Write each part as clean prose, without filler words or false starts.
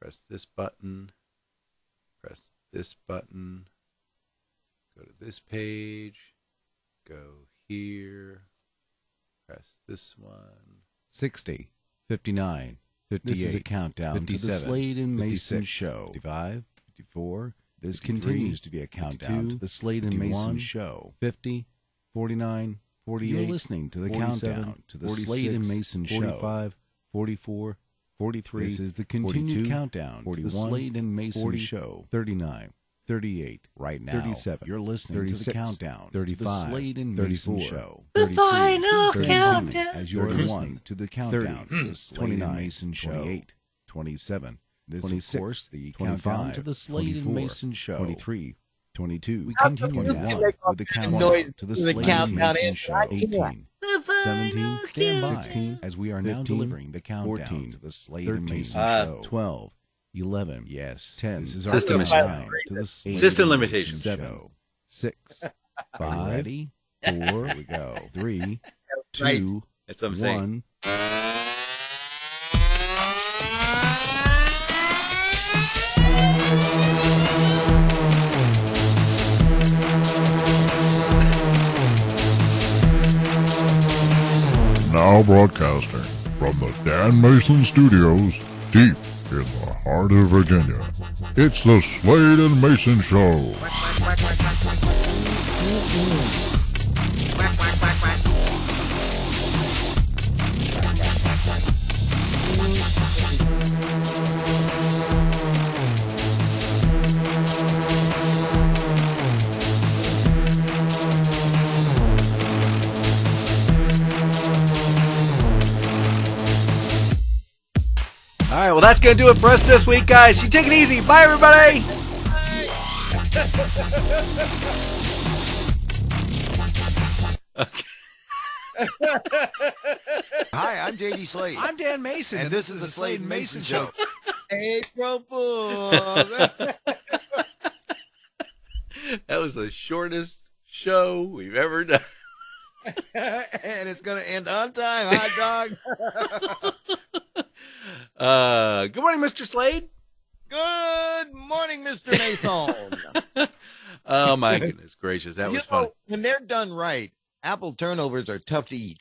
Press this button. Press this button. Go to this page. Go here. Press this one. 60, 59, 58. This is a countdown 57, to the Slade and Mayson Show. 55, 54. This continues to be a countdown to the Slade and Mayson Show. 50, 49, 48. You're listening to the countdown to the Slade and Mayson Show. 45, 44, 43. This is the continued countdown 41, to the Slade and Mason Show. 39, 38. Right now, 37. You're listening 36, to the countdown 35, to the Slade and Mason Show. The final countdown. As you're listening to the countdown to the Slade and Mason Show. 28, 27. This is, of course, the countdown to the Slade and Mason Show. 23, 22. We continue now with the countdown to the Slade and Mason Show. 18, 17, stand by, 16, as we are 15, now delivering the countdown 14, to the Slade 13, and Mason Show. 12, 11, yes, 10. This is our countdown to the System limitations. 7, 6, 5, ready, 4, here we go, 3, 2, that's what I'm saying. 1. Now broadcasting from the Dan Mason Studios, deep in the heart of Virginia, it's the Slade and Mayson Show. All right, well, that's going to do it for us this week, guys. You take it easy. Bye, everybody. Okay. Hi, I'm J.D. Slade. I'm Dan Mason. And this is the Slade and Mayson Show. April Fool. That was the shortest show we've ever done. And it's going to end on time, hot dog. Good morning, Mr. Slade. Good morning, Mr. Mason. Oh, my goodness gracious. That was funny. When they're done right, apple turnovers are tough to eat.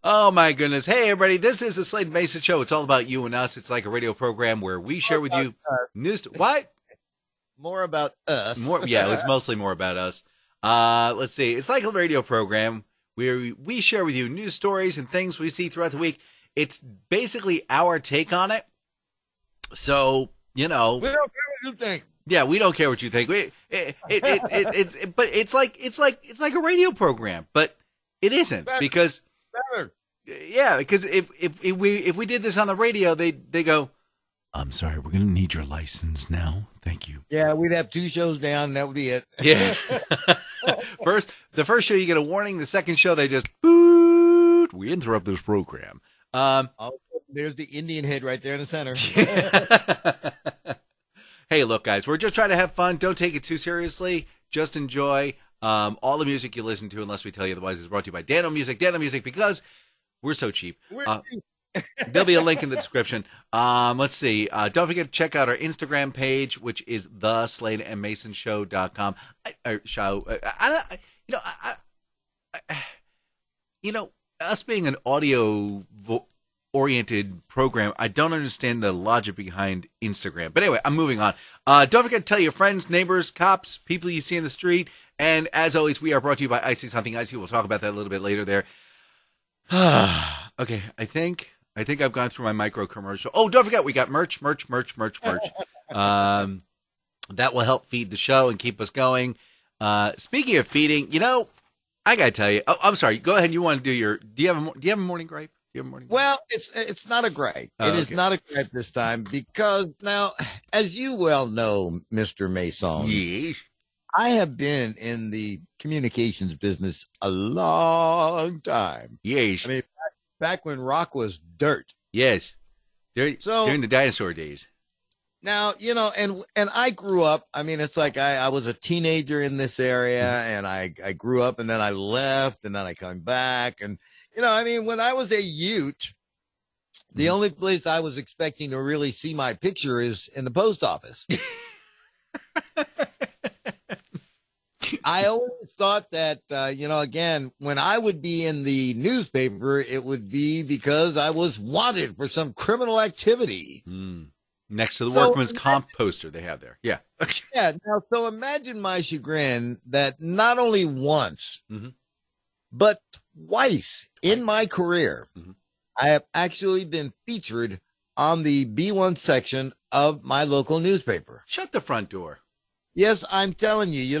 Oh, my goodness. Hey, everybody. This is the Slade and Mayson Show. It's all about you and us. It's like a radio program where we share with you news. What? More about us. Yeah, it's mostly more about us. Let's see. It's like a radio program where we share with you news stories and things we see throughout the week. It's basically our take on it. So, you know, we don't care what you think. Yeah, we don't care what you think. But it's like a radio program, but it isn't because if we did this on the radio, they go, I'm sorry, we're going to need your license now. Thank you. Yeah, we'd have 2 shows down, and that would be it. Yeah. The first show, you get a warning. The second show, they just, boot, we interrupt this program. There's the Indian head right there in the center. Hey, look, guys, we're just trying to have fun. Don't take it too seriously. Just enjoy. All the music you listen to, unless we tell you otherwise, is brought to you by Dano Music. Dano Music, because we're so cheap. There'll be a link in the description. Let's see. Don't forget to check out our Instagram page, which is the Slade and Mason Show.com. Us being an audio oriented program, I don't understand the logic behind Instagram. But anyway, I'm moving on. Don't forget to tell your friends, neighbors, cops, people you see in the street. And as always, we are brought to you by Icy Something Icy. We'll talk about that a little bit later there. Okay, I think I've gone through my micro commercial. Oh, don't forget, we got merch. That will help feed the show and keep us going. Speaking of feeding, I gotta tell you. Oh, I'm sorry. Go ahead. You want to do your? Do you have a morning gripe? Well, it's not a gripe. It is not a gripe this time because now, as you well know, Mr. Mason, yes, I have been in the communications business a long time. Yes, I mean back when rock was dirt. Yes, during the dinosaur days. Now, and I grew up, I mean, it's like I was a teenager in this area and I grew up and then I left and then I come back. And, when I was a Ute, The only place I was expecting to really see my picture is in the post office. I always thought that, again, when I would be in the newspaper, it would be because I was wanted for some criminal activity. Next to the workman's comp poster they have there. Yeah. Yeah. Now, so imagine my chagrin that not only once, but twice in my career, I have actually been featured on the B1 section of my local newspaper. Shut the front door. Yes, I'm telling you,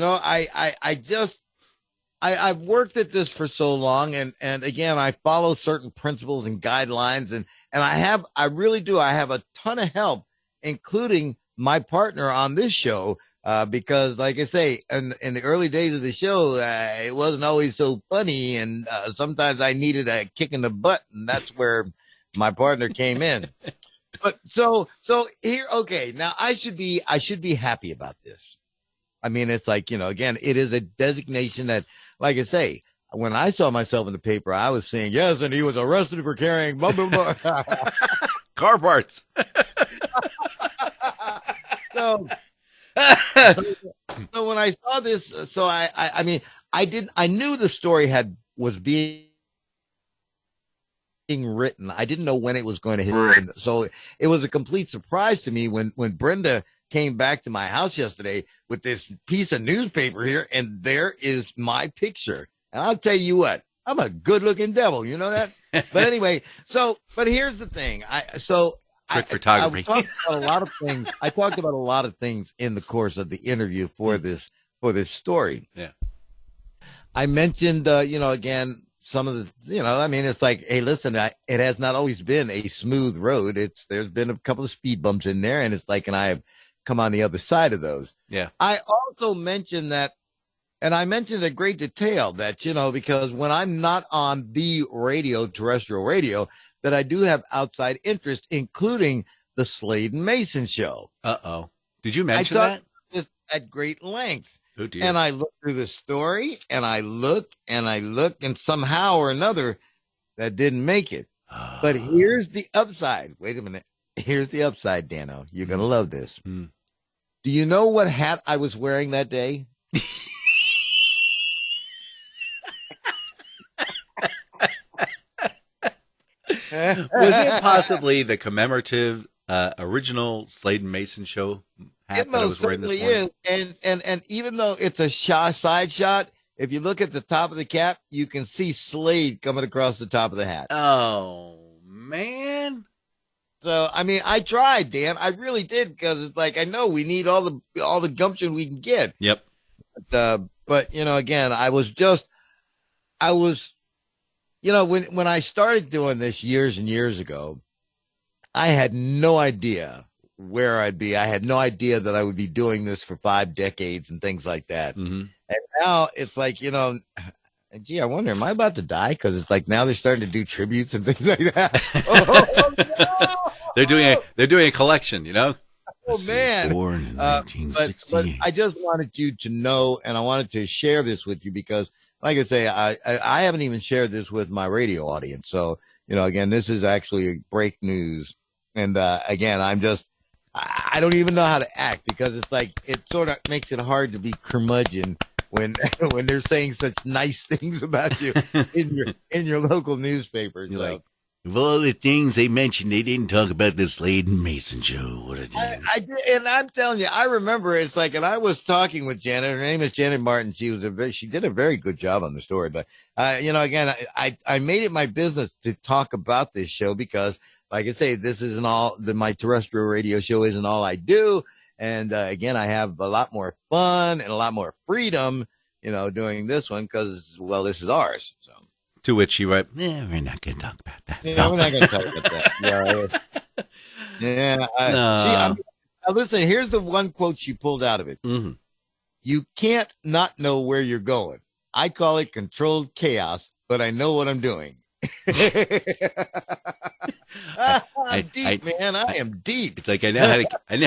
I've worked at this for so long, and again, I follow certain principles and guidelines, and I really do. I have a ton of help, including my partner on this show, because like I say, in the early days of the show, it wasn't always so funny, and sometimes I needed a kick in the butt, and that's where my partner came in. But so here, okay, now I should be happy about this. I mean, it's like, again, it is a designation that, like I say, when I saw myself in the paper, I was saying, yes, and he was arrested for carrying blah, blah, blah. Car parts. So when I saw this, so I mean, I knew the story was being written. I didn't know when it was going to hit. So it was a complete surprise to me when Brenda came back to my house yesterday with this piece of newspaper here, and there is my picture. And I'll tell you what, I'm a good looking devil. You know that? But anyway, but here's the thing. I photography. talked about a lot of things. I talked about a lot of things in the course of the interview for this story. Yeah. I mentioned, again, some of the, I mean, it's like, hey, listen, it has not always been a smooth road. There's been a couple of speed bumps in there, and it's like, and I have come on the other side of those. Yeah. I also mentioned that, and I mentioned a great detail that, because when I'm not on the radio, terrestrial radio, that I do have outside interest, including the Slade and Mayson show. Uh-oh. Did you mention that? This at great length. Oh, dear. And I looked through the story, and I looked, and somehow or another, that didn't make it. But here's the upside. Wait a minute. Here's the upside, Dano. You're going to love this. Do you know what hat I was wearing that day? Was it possibly the commemorative original Slade and Mayson show hat that I was wearing this morning? Is. And even though it's a side shot, if you look at the top of the cap, you can see Slade coming across the top of the hat. Oh, man. So, I mean, I tried, Dan. I really did, because it's like, I know we need all the gumption we can get. Yep. But again, when I started doing this years and years ago, I had no idea where I'd be. I had no idea that I would be doing this for 5 decades and things like that. And now it's like, gee, I wonder, am I about to die? Because it's like now they're starting to do tributes and things like that. They're doing a collection, Oh, man. Born in 1968. But I just wanted you to know, and I wanted to share this with you because, like I say, I haven't even shared this with my radio audience. So, again, this is actually break news. And again, I don't even know how to act because it's like it sort of makes it hard to be curmudgeon when they're saying such nice things about you in your local newspapers. You're like, Of all the things they mentioned, they didn't talk about the Slade and Mayson show. What a damn. I did, and I'm telling you, I remember it's like, and I was talking with Janet. Her name is Janet Martin. She did a very good job on the story. But again, I made it my business to talk about this show because, like I say, this isn't all. My terrestrial radio show isn't all I do. And again, I have a lot more fun and a lot more freedom, doing this one because, well, this is ours. So. To which she wrote, Yeah, we're not going to talk about that. Yeah, we're not going to talk about that. Yeah. Listen, here's the one quote she pulled out of it. Mm-hmm. You can't not know where you're going. I call it controlled chaos, but I know what I'm doing. I'm deep, man. I am deep. It's like I know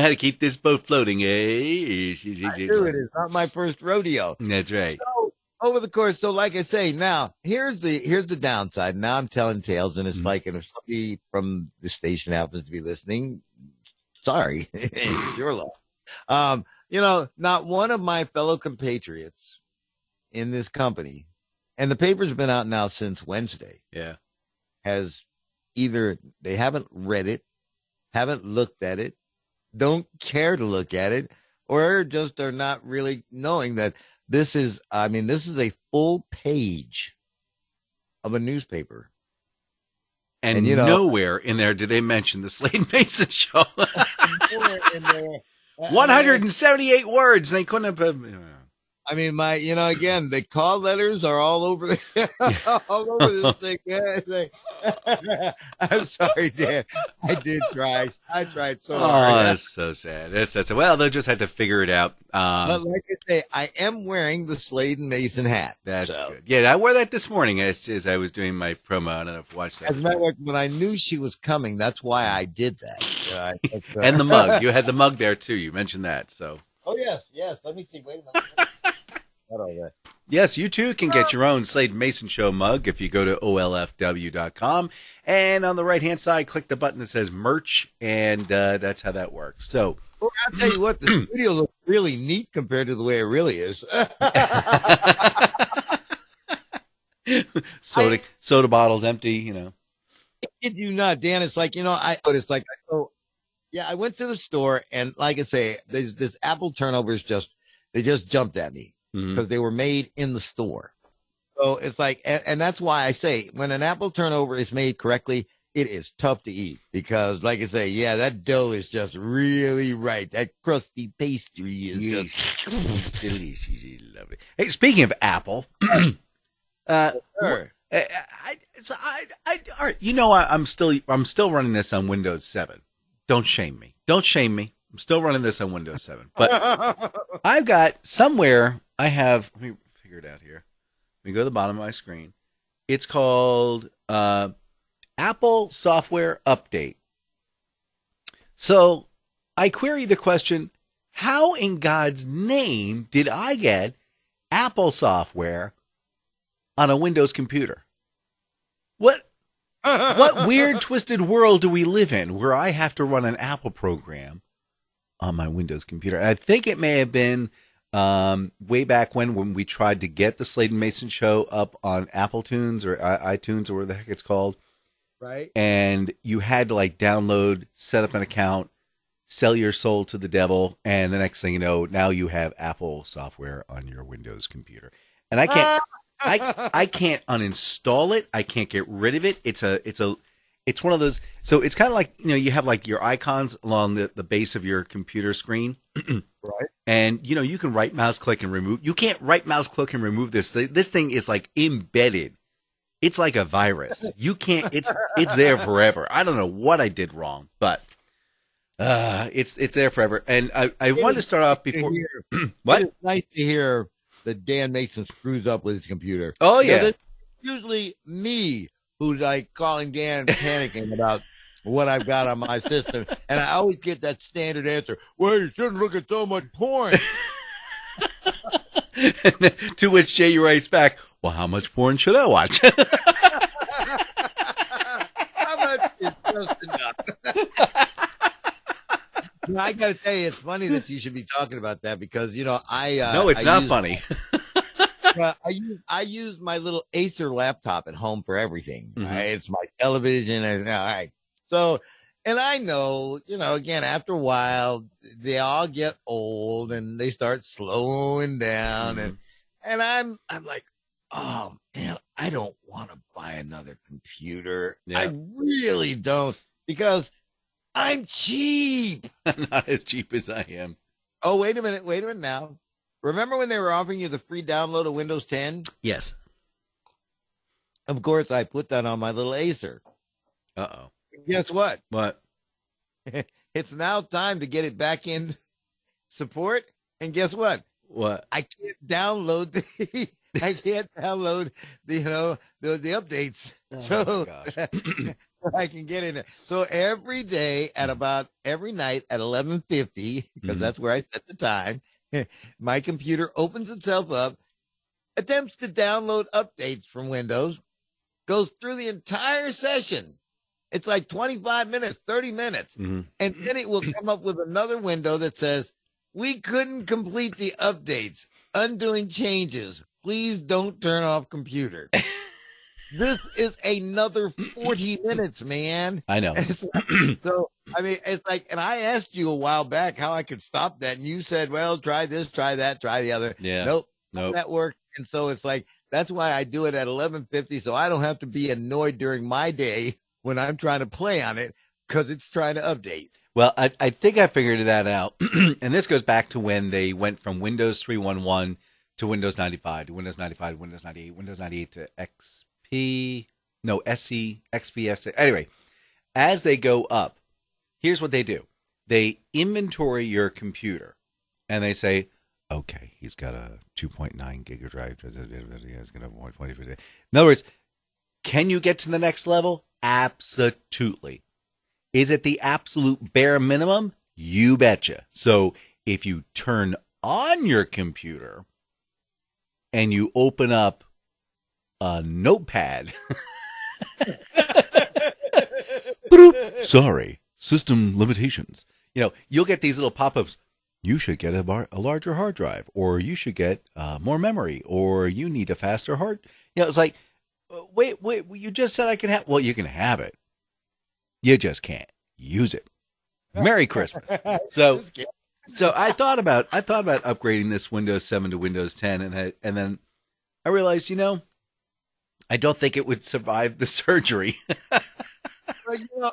how to keep this boat floating. Eh? I do. It is not my first rodeo. That's right. So, over the course. So like I say, now here's the downside. Now I'm telling tales, and it's like, and if somebody from the station happens to be listening, sorry, it's your loss. Not one of my fellow compatriots in this company, and the paper's been out now since Wednesday. Yeah. Has either they haven't read it, haven't looked at it, don't care to look at it, or just are not really knowing that this is a full page of a newspaper. And nowhere in there do they mention the Slade and Mayson show. 178 words. They couldn't have. I mean, again, the call letters are all over all over this thing. I'm sorry, Dan. I did try. I tried so hard. Oh, that's so sad. Well, they'll just have to figure it out. But like I say, I am wearing the Slade and Mayson hat. That's good. Yeah, I wore that this morning as I was doing my promo. I don't know if you watched that. As a matter of fact, when I knew she was coming, that's why I did that. And the mug. You had the mug there, too. You mentioned that. So. Oh, yes. Let me see. Wait a minute. Yes, you too can get your own Slade and Mayson Show mug if you go to olfw.com. And on the right-hand side, click the button that says merch, and that's how that works. So, well, I'll tell you what, the video looks really neat compared to the way it really is. Soda bottles empty, I kid you not, Dan. It's like, I went to the store, and like I say, this apple turnovers they just jumped at me. Because they were made in the store. So it's like, and that's why I say, when an apple turnover is made correctly, it is tough to eat. Because, like I say, that dough is just really right. That crusty pastry is just delicious. Lovely. Hey, speaking of apple, sure. I'm still running this on Windows 7. Don't shame me. I'm still running this on Windows 7. But I've got somewhere. Let me figure it out here. Let me go to the bottom of my screen. It's called Apple Software Update. So I query the question, how in God's name did I get Apple software on a Windows computer? What weird, twisted world do we live in where I have to run an Apple program on my Windows computer? I think it may have been way back when we tried to get the Slade and Mayson show up on Apple Tunes or iTunes or whatever the heck it's called. Right. And you had to download, set up an account, sell your soul to the devil, and the next thing you know, now you have Apple software on your Windows computer. And I can't I can't uninstall it. I can't get rid of it. It's one of those. So it's kind of like, you have your icons along the base of your computer screen. Right. And, you can right mouse click and remove. You can't right mouse click and remove this. This thing is embedded. It's like a virus. You can't, it's there forever. I don't know what I did wrong, but it's there forever. And I wanted to start off before. What? It's nice to hear that Dan Mason screws up with his computer. Oh, yeah. It's usually me who's calling Dan and panicking about what I've got on my system. And I always get that standard answer, well, you shouldn't look at so much porn. To which Jay writes back, well, how much porn should I watch? How much is just enough? I got to tell you, it's funny that you should be talking about that because, no, it's not funny. I use my little Acer laptop at home for everything. Mm-hmm. Right? It's my television. And, all right. So, and I know, again, after a while, they all get old and they start slowing down. Mm-hmm. And I'm like, oh, man, I don't want to buy another computer. Yeah. I really don't because I'm cheap. Not as cheap as I am. Oh, wait a minute now. Remember when they were offering you the free download of Windows 10? Yes. Of course, I put that on my little Acer. Uh-oh. Guess what? What? It's now time to get it back in support. And guess what? What? I can't download the updates. Oh, so I can get in it. So every night at 11:50, because that's where I set the time, my computer opens itself up, attempts to download updates from Windows, goes through the entire session. It's like 25 minutes, 30 minutes. Mm-hmm. And then it will come up with another window that says, we couldn't complete the updates, undoing changes. Please don't turn off computer. This is another 40 minutes, man. I know. So, I mean, it's like, and I asked you a while back how I could stop that. And you said, well, try this, try that, try the other. Yeah. Nope. That worked. And so it's like, that's why I do it at 11:50. So I don't have to be annoyed during my day when I'm trying to play on it because it's trying to update. Well, I think I figured that out. And this goes back to when they went from Windows 3.1.1 to Windows 95, to Windows 95, to Windows 98, Windows 98 to SE, XP, SE. Anyway, as they go up, here's what they do. They inventory your computer and they say, okay, he's got a 2.9 giga drive. He's going to have 120. In other words, can you get to the next level? Absolutely. Is it the absolute bare minimum? You betcha. So if you turn on your computer and you open up a notepad, sorry, system limitations. You'll get these little pop-ups. You should get a larger hard drive, or you should get more memory, or you need a faster hard. It's like, wait, you just said I can have. Well, you can have it. You just can't use it. Merry Christmas. So I thought about upgrading this Windows 7 to Windows 10, and then I realized, I don't think it would survive the surgery.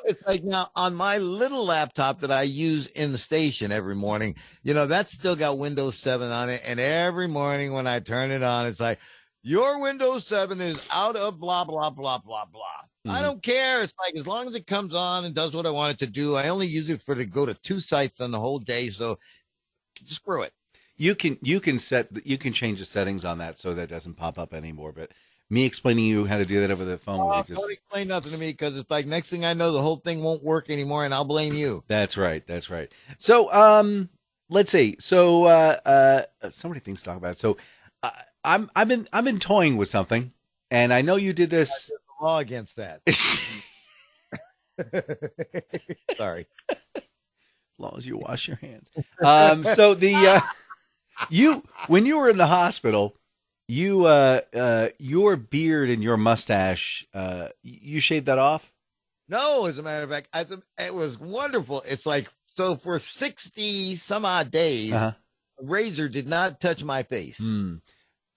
It's like now on my little laptop that I use in the station every morning, that's still got Windows 7 on it. And every morning when I turn it on, it's like, your Windows 7 is out of blah, blah, blah, blah, blah. Mm-hmm. I don't care. It's like, as long as it comes on and does what I want it to do, I only use it to go to 2 sites on the whole day. So screw it. You can change the settings on that so that doesn't pop up anymore. But me explaining you how to do that over the phone. Don't explain nothing to me, because it's like next thing I know, the whole thing won't work anymore, and I'll blame you. That's right. So, let's see. So, so many things to talk about. So, I've been toying with something, and I know you did this. There's a law against that. Sorry. As long as you wash your hands. So when you were in the hospital, your beard and your mustache, you shaved that off? No, as a matter of fact, it was wonderful. It's like, so for 60 some odd days, a razor did not touch my face. Mm.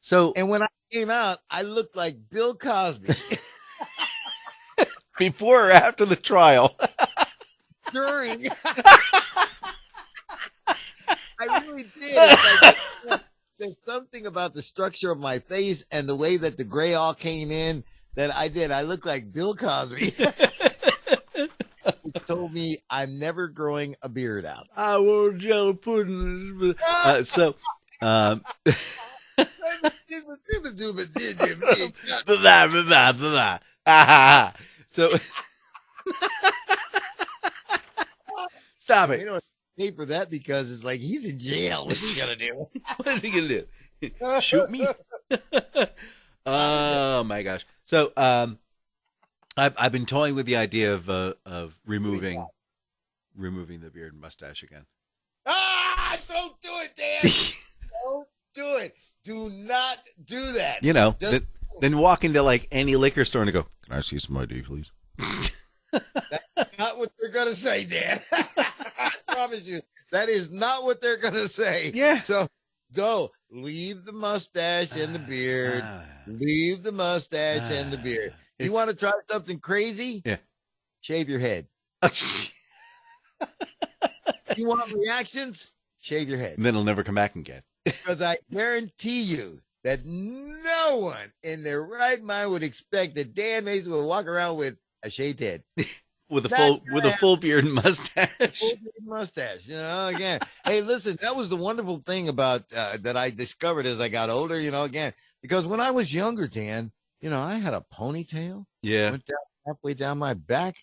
So, and when I came out, I looked like Bill Cosby. Before or after the trial? During. I really did. It's like, there's something about the structure of my face and the way that the gray all came in that I did. I looked like Bill Cosby. He told me I'm never growing a beard out. I want jello pudding. So stop it. You know, pay for that because it's like he's in jail. What's he gonna do? What is he gonna do? Shoot me? Oh my gosh! So I've been toying with the idea of removing the beard and mustache again. Don't do it, Dan. Don't do it. Do not do that. Then walk into like any liquor store and go, "Can I see some ID, please?" That's not what they're gonna say, Dan. I promise you, that is not what they're gonna say. Yeah. So go. Leave the mustache and the beard. Leave the mustache and the beard. You want to try something crazy? Yeah. Shave your head. You want reactions? Shave your head. And then it'll never come back again. Because I guarantee you that no one in their right mind would expect that Dan Mayson would walk around with a shaved head. with a full beard and mustache. Full beard and mustache. Again. Hey, listen, that was the wonderful thing about that I discovered as I got older, again. Because when I was younger, Dan, I had a ponytail. Yeah. Went down halfway down my back.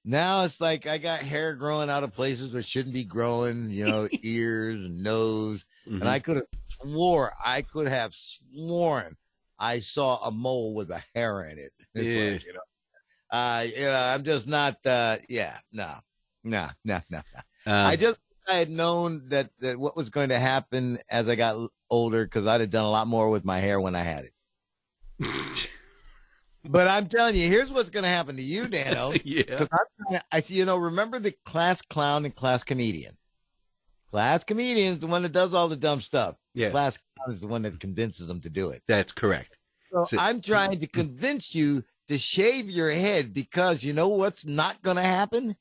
Now it's like I got hair growing out of places where it shouldn't be growing, ears and nose. Mm-hmm. And I could have sworn I saw a mole with a hair in it. It's Yeah. like, I'm just not, no. I had known that what was going to happen as I got older, because I'd have done a lot more with my hair when I had it. But I'm telling you, here's what's going to happen to you, Dano. Yeah. I see, remember the class clown and class comedian? Class comedian is the one that does all the dumb stuff. Yeah. Class clown is the one that convinces them to do it. That's correct. So I'm trying to convince you to shave your head, because you know what's not going to happen?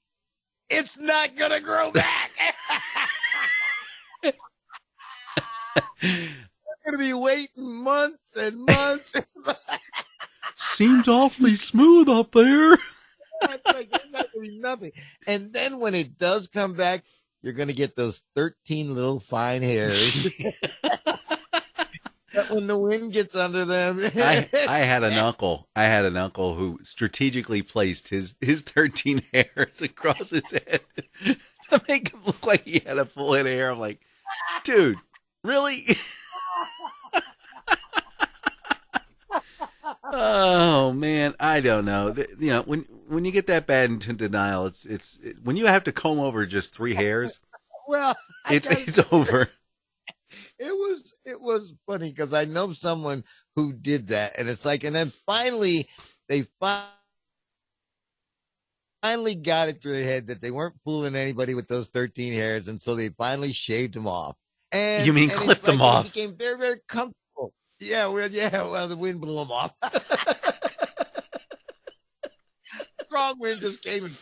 It's not going to grow back. I'm going to be waiting months and months. Seems awfully smooth up there. It's like, there's not going to be nothing. And then when it does come back, you're going to get those 13 little fine hairs. But when the wind gets under them. I had an uncle. Who strategically placed his 13 hairs across his head to make him look like he had a full head of hair. I'm like, dude, really? Oh man, I don't know. When you get that bad into denial, it's when you have to comb over just 3 hairs. Well, it's over. It was funny, because I know someone who did that, and it's like, and then finally they finally got it through their head that they weren't fooling anybody with those 13 hairs, and so they finally shaved them off. And you mean clipped them off? They became very, very comfortable. Yeah, well, the wind blew them off. Strong wind just came and.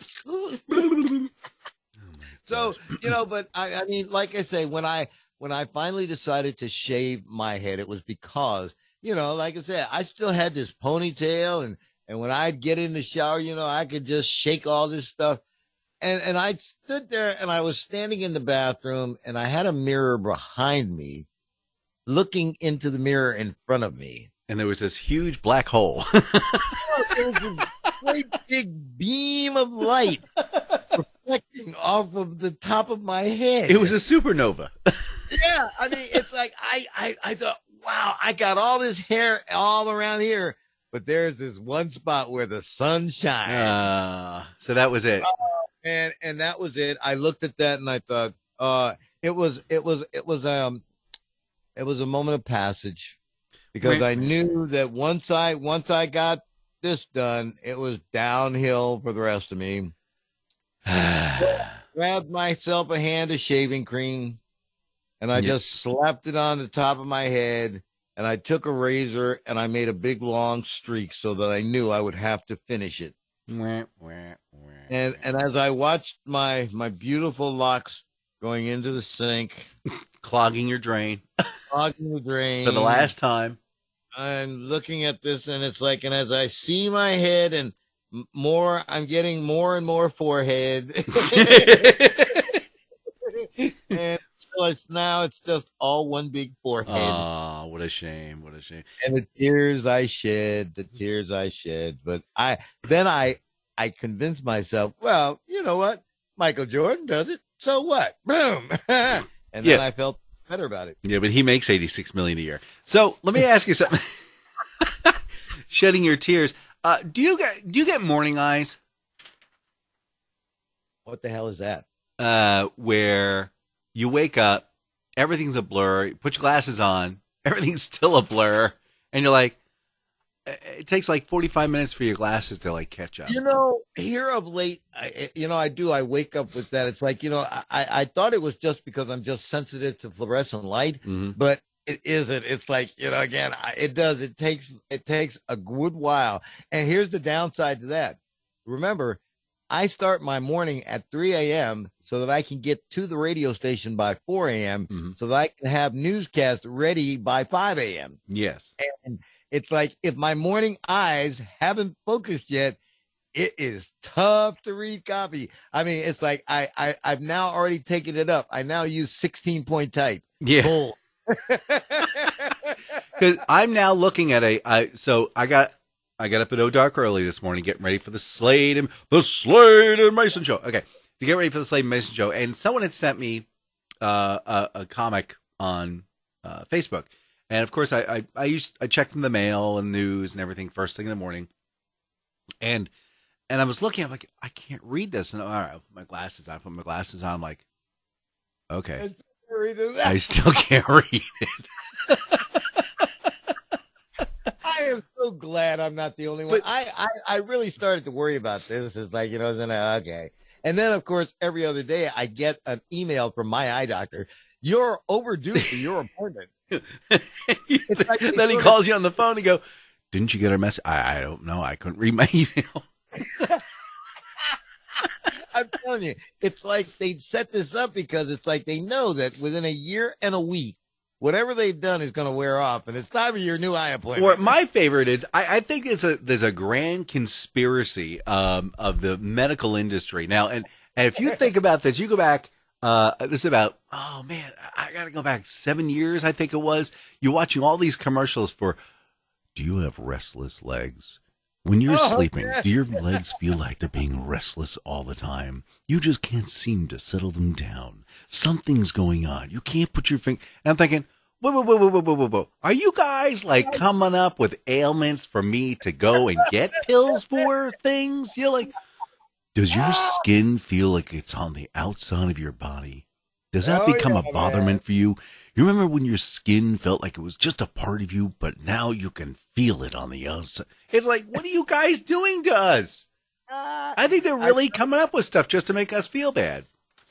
So, but I mean, like I say, when I finally decided to shave my head, it was because, like I said, I still had this ponytail, and when I'd get in the shower, I could just shake all this stuff. And I stood there, and I was standing in the bathroom, and I had a mirror behind me, looking into the mirror in front of me. And there was this huge black hole. There was a great big beam of light reflecting off of the top of my head. It was a supernova. Yeah, I mean, it's like I thought, wow, I got all this hair all around here, but there's this one spot where the sun shines. So that was it. And that was it. I looked at that and I thought, it was a moment of passage, because I knew that once I got this done, it was downhill for the rest of me. Grabbed myself a hand of shaving cream, and I just slapped it on the top of my head, and I took a razor and I made a big long streak so that I knew I would have to finish it. And as I watched my beautiful locks going into the sink, clogging your drain for the last time, I'm looking at this, and it's like, and as I see my head and I'm getting more and more forehead. And so it's just all one big forehead. Oh, what a shame. And the tears I shed. But I convinced myself, well, you know what? Michael Jordan does it. So what? Boom. And then I felt better about it. Yeah, but he makes $86 million a year. So let me ask you something. Shedding your tears. Do you get morning eyes? What the hell is that? Where you wake up, everything's a blur. You put your glasses on, everything's still a blur, and you're like, it takes like 45 minutes for your glasses to like catch up. Here of late, I wake up with that. It's like, I thought it was just because I'm just sensitive to fluorescent light, but it isn't. It's like, again, it does. It takes a good while. And here's the downside to that. Remember, I start my morning at 3 a.m. so that I can get to the radio station by 4 a.m. so that I can have newscasts ready by 5 a.m. Yes. And it's like, if my morning eyes haven't focused yet, it is tough to read copy. I mean, it's like I've now already taken it up. I now use 16-point type. Yeah. Because I'm now looking at so I got up at dark early this morning, getting ready for the Slade and Mayson show. Okay, to get ready for the Slade and Mayson show, and someone had sent me a comic on Facebook, And of course, I checked in the mail and news and everything first thing in the morning. And I was looking, I'm like, I can't read this. And all right, I put my glasses on. I'm like, okay. I still can't read it. I am so glad I'm not the only one. I really started to worry about this. It's like, okay. And then, of course, every other day I get an email from my eye doctor. You're overdue for your appointment. Like then he calls you on the phone and go, didn't you get our message? I don't know. I couldn't read my email. I'm telling you, it's like they set this up because it's like they know that within a year and a week, whatever they've done is going to wear off, and it's time for your new eye appointment. Or my favorite is, I think there's a grand conspiracy of the medical industry now, and if you think about this, you go back. This is about, oh man, I got to go back 7 years. I think it was. You're watching all these commercials for. Do you have restless legs? When you're sleeping, do your legs feel like they're being restless all the time? You just can't seem to settle them down. Something's going on. You can't put your finger. And I'm thinking, whoa. Are you guys like coming up with ailments for me to go and get pills for things? You're like, does your skin feel like it's on the outside of your body? Does that become a botherment for you? You remember when your skin felt like it was just a part of you, but now you can feel it on the outside? It's like, what are you guys doing to us? I think they're really coming up with stuff just to make us feel bad.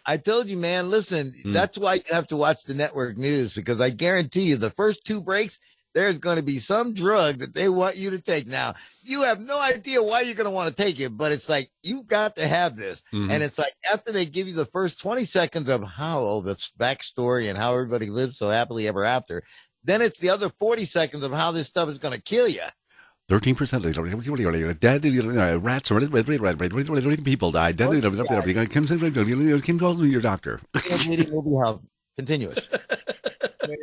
I told you, man, listen, that's why you have to watch the network news, because I guarantee you the first 2 breaks, there's going to be some drug that they want you to take. Now, you have no idea why you're going to want to take it, but it's like, you've got to have this. And it's like, after they give you the first 20 seconds of the backstory and how everybody lives so happily ever after, then it's the other 40 seconds of how this stuff is going to kill you. 13% dead rats, people died. Kim calls me your doctor. Will be health continuous. But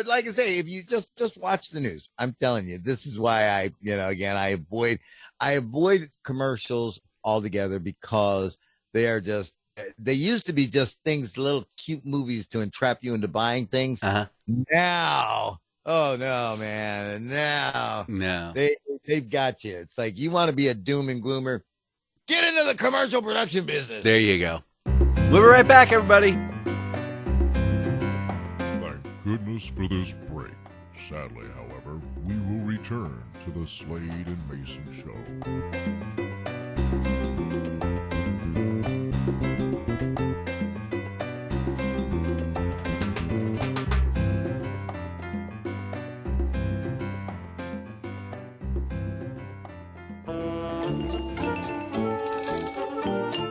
like I say, if you just watch the news, I'm telling you, this is why I avoid commercials altogether, because they used to be just things, little cute movies to entrap you into buying things. Now, oh no, man, no, they've got you. It's like, you want to be a doom and gloomer, get into the commercial production business. There you go. We'll be right back, everybody. Goodness for this break. Sadly, however, we will return to the Slade and Mayson Show.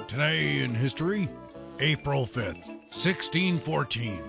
Today in history, April 5th, 1614.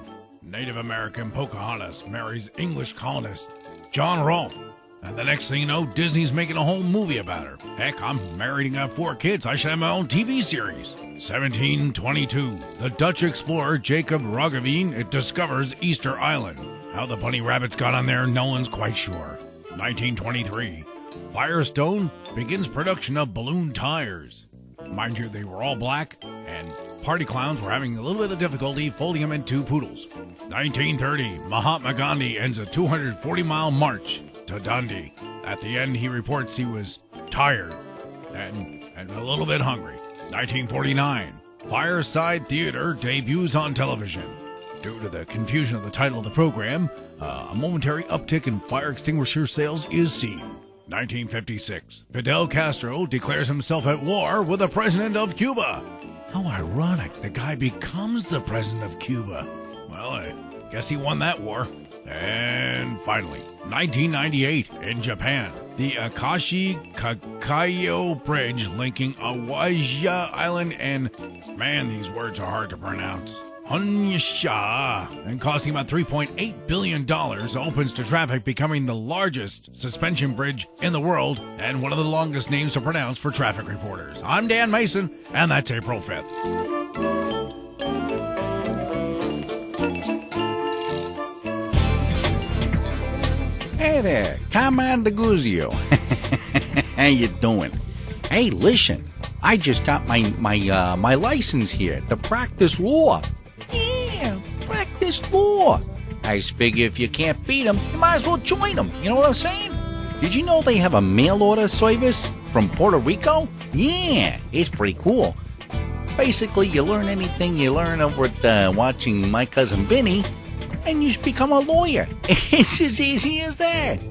Native American Pocahontas marries English colonist John Rolfe. And the next thing you know, Disney's making a whole movie about her. Heck, I'm married and got 4 kids. I should have my own TV series. 1722. The Dutch explorer Jacob Roggeveen discovers Easter Island. How the bunny rabbits got on there, no one's quite sure. 1923. Firestone begins production of balloon tires. Mind you, they were all black, and party clowns were having a little bit of difficulty folding them into poodles. 1930, Mahatma Gandhi ends a 240-mile march to Dundee. At the end, he reports he was tired and a little bit hungry. 1949, Fireside Theater debuts on television. Due to the confusion of the title of the program, a momentary uptick in fire extinguisher sales is seen. 1956, Fidel Castro declares himself at war with the president of Cuba. How ironic, the guy becomes the president of Cuba. Well, I guess he won that war. And finally, 1998, in Japan, the Akashi Kakayo Bridge linking Awaja Island and, man, these words are hard to pronounce, Honsha, and costing about $3.8 billion, opens to traffic, becoming the largest suspension bridge in the world and one of the longest names to pronounce for traffic reporters. I'm Dan Mason, and that's April 5th. Hey there, Commander Guzio. How you doing? Hey, listen, I just got my license here to practice law. Yeah, practice law. I just figure if you can't beat them, you might as well join them. You know what I'm saying? Did you know they have a mail order service from Puerto Rico? Yeah, it's pretty cool. Basically, you learn anything you learn over at watching My Cousin Vinny, and you just become a lawyer. It's as easy as that.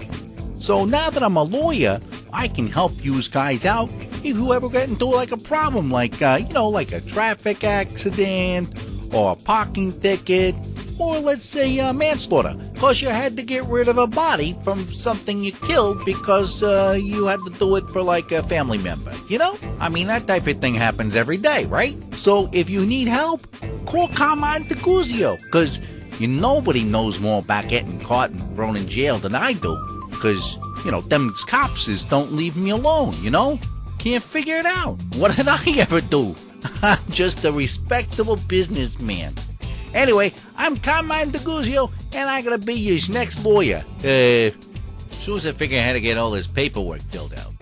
So now that I'm a lawyer, I can help you guys out if you ever get into like a problem, like, like a traffic accident or a parking ticket, or let's say manslaughter, because you had to get rid of a body from something you killed because you had to do it for like a family member. You know? I mean, that type of thing happens every day, right? So if you need help, call Carmine DeGuzio, because nobody knows more about getting caught and thrown in jail than I do, because, them cops don't leave me alone, Can't figure it out. What did I ever do? I'm just a respectable businessman. Anyway, I'm Carmine DeGuzio, and I'm going to be your next lawyer. As soon as I figure out how to get all this paperwork filled out.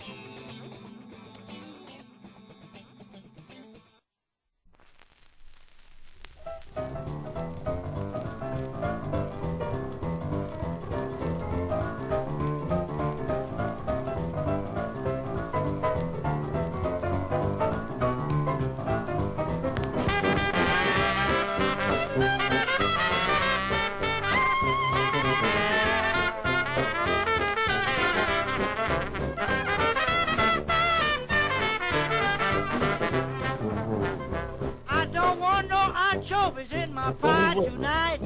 Anchovies in my pie tonight.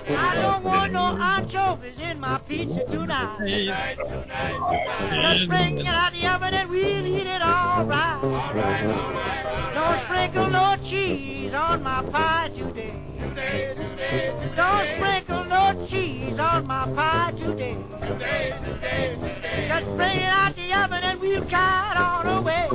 I don't want no anchovies in my pizza tonight. Just bring it out the oven and we'll eat it all right. Don't sprinkle no cheese on my pie today. Don't sprinkle no cheese on my pie today. Just bring it out the oven and we'll cut on away.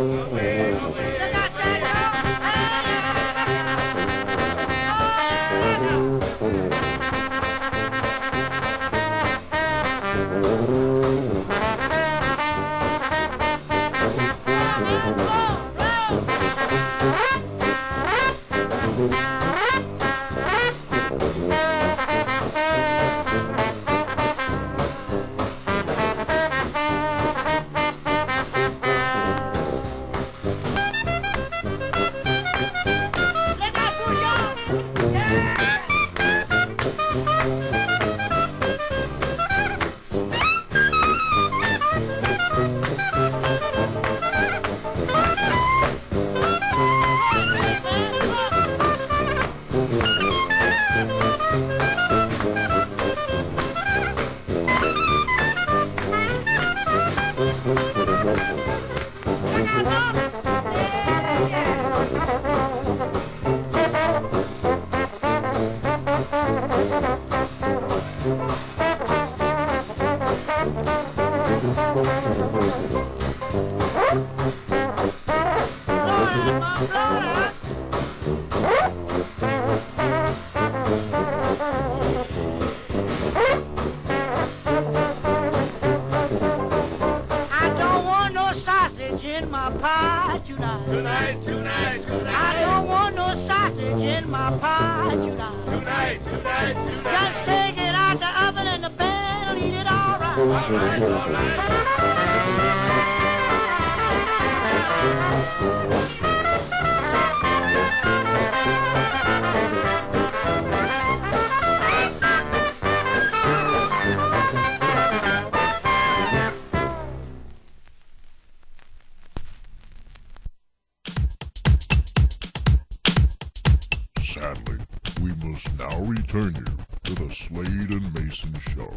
Sadly, we must now return you to the Slade and Mayson Show.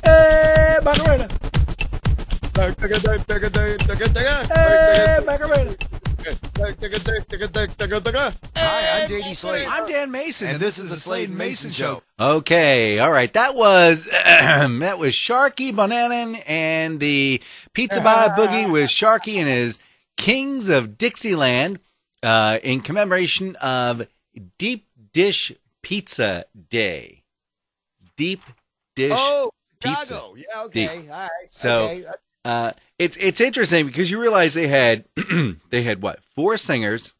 Hey, Macarena! Hey, Macarena! Hi, I'm JD Slade. I'm Dan Mayson, and this is the Slade and Mayson Show. Okay, all right. That was Sharky Bonanen and the Pizza Bar Boogie with Sharky and his Kings of Dixieland in commemoration of Deep Dish Pizza Day. Deep Dish Pizza. Chicago. Yeah, okay. Deep. All right. So okay. it's interesting because you realize they had what, 4 singers,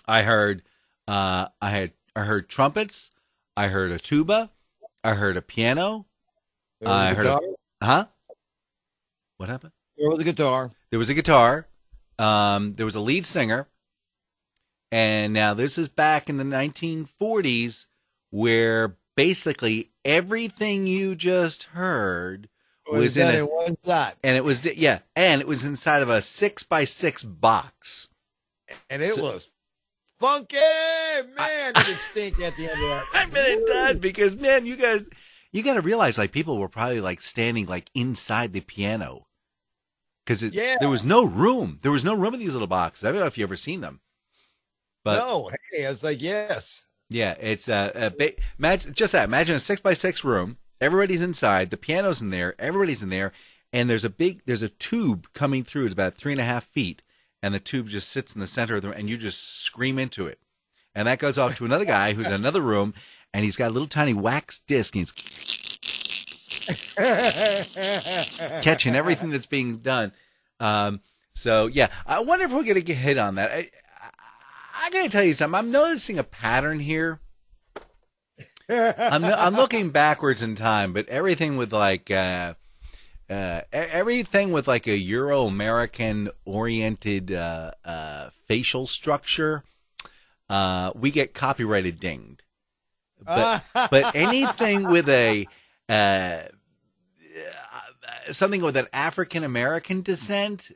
I heard I heard trumpets. I heard a tuba. I heard a piano. I heard huh? What happened? There was a guitar. There was a guitar. There was a lead singer. And now this is back in the 1940s where basically everything you just heard was in one shot. And it was, yeah, and it was inside of a 6x6 box. And it was funky, man. It would stink at the end of that. I bet it did because, man, you got to realize, like, people were probably like standing like inside the piano because there was no room. There was no room in these little boxes. I don't know if you ever seen them. But no, hey, I was like, yes. Yeah, it's imagine just that. Imagine a 6x6 room. Everybody's inside. The piano's in there. Everybody's in there, and there's a tube coming through. It's about 3.5 feet, and the tube just sits in the center of the room, and you just scream into it, and that goes off to another guy who's in another room, and he's got a little tiny wax disc, and he's catching everything that's being done. So yeah, I wonder if we're gonna get hit on that. I gotta tell you something. I'm noticing a pattern here. I'm looking backwards in time, but everything with like a Euro-American oriented facial structure, we get copyrighted dinged. But anything with a something with an African American descent.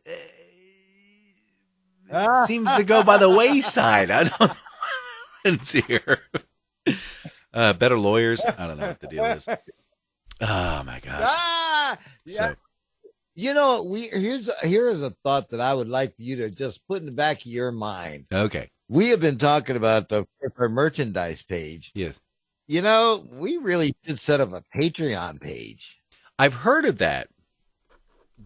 Seems to go by the wayside. I don't know what's here. Better lawyers. I don't know what the deal is. Oh my gosh. Yeah. So, here's a thought that I would like for you to just put in the back of your mind. Okay. We have been talking about our merchandise page. Yes. We really should set up a Patreon page. I've heard of that.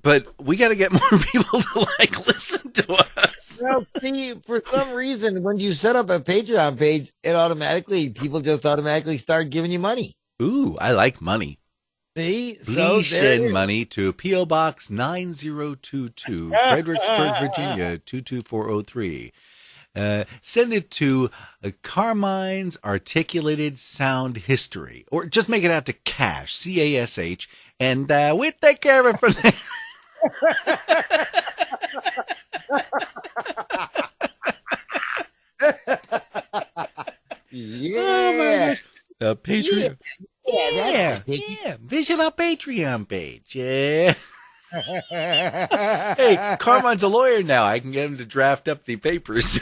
But we got to get more people to listen to us. Well, see, for some reason, when you set up a Patreon page, people just automatically start giving you money. Ooh, I like money. See, please send money to P.O. Box 9022, Fredericksburg, Virginia 22403. Send it to Carmine's Articulated Sound History, or just make it out to Cash, CASH, and we'll take care of it from there. Yeah. Oh my gosh. Patreon. Yeah. Visit our Patreon page. Yeah. Hey, Carmine's a lawyer now. I can get him to draft up the papers.